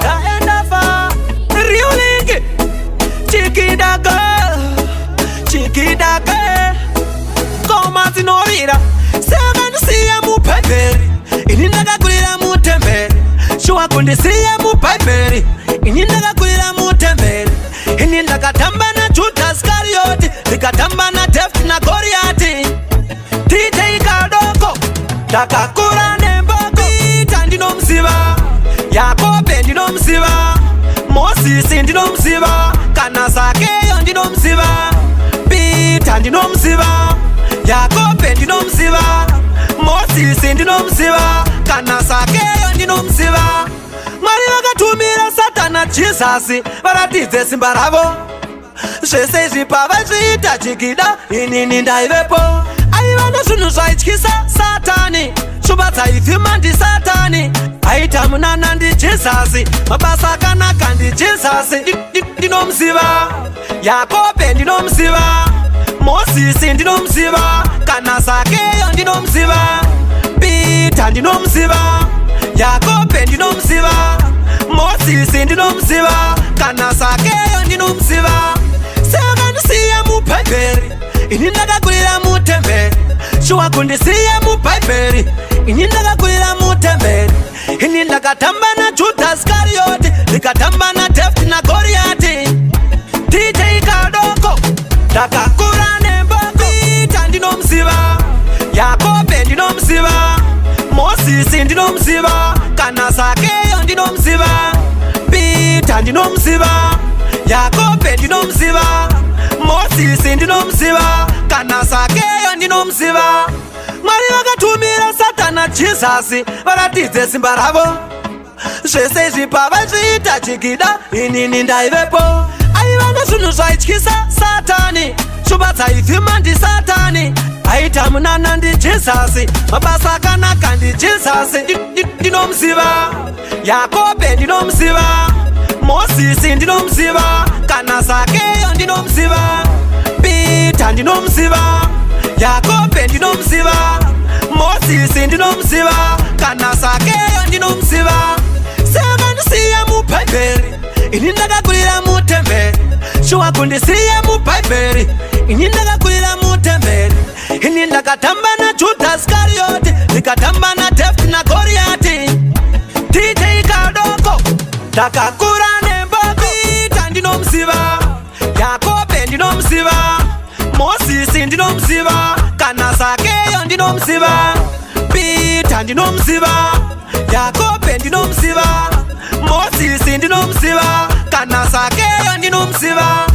Taenda fa Riulingi Chikidaka Koma zinorira Sevanisiya mupeperi Ini ndakakulira mutemberi Shuwa kundisiya mupeperi Ini ndakakulira mutemberi Ini ndakatamba na Judas Iscariot Ndikatamba na David na Goliath DJ Kadoko Ndakakura nemboko Peter ndinomziva Yakobe ndinomziva Moses ndinomziva Kana Zakeyo ndinomziva Peter ndinomziva Yakobe ndinomziva Moses ndinomziva Kana Zakeyo ndinomziva Mwari vakatumira Satana Jesus varatidze simba ravo zvese zvipava zviita chikida inini ndaivepo aiva nezvinhu zvaityisa Satani shumba dzaivhima ndiSatani aita munana ndiJesusi mabasa akanaka ndiJesusi ndinomziva Yakobe ndinomziva Moses ndinomziva Kana Zakeyo ndinomziva Peter ndinomziva Yakobe ndinomziva Moses ndinomziva Kana Zakeyo ndinomziva Sevanisiya mubhaibheri ini ndakakulira mutemberi Shuwa kundisiya mubhaibheri ini ndakakulira mutemberi ini ndakatamba na Judas Iscariot ndikatamba na David na Goliath DJ Kadoko ndakakura nemboko Peter ndinomziva Yakobe ndinomziva Moses ndinomziva Kana Zakeyo ndinomziva Peter ndinomziva Yakobe ndinomziva Moses ndinomziva Kana Zakeyo ndinomziva Mwari vakatumira Satana Jesus varatidze simba ravo zvese zvipava zviita chikida inini ndaivepo aiva nezvinhu zvaityisa Satani shumba dzaivhima ndiSatani aita munana ndiJesusi mabasa akanaka ndiJesusi ndinomziva Yakobe ndinomziva Moses ndinomziva Kana Zakeyo ndinomziva Peter ndinomziva Yakobe ndinomziva Moses ndinomziva Kana Zakeyo ndinomziva Sevanisiya mubhaibheri ini ndakakulira mutemberi Shuwa kundisiya mubhaibheri ini ndakakulira mutemberi ini ndakatamba na Judas Iscariot ndikatamba na David na Goliath DJ Kadoko ndakakura nemboko Peter ndinomziva Yakobe ndinomziva Moses ndinomziva Kana Zakeyo ndinomziva Peter ndinomziva Yakobe ndinomziva Moses ndinomziva Kana Zakeyo ndinomziva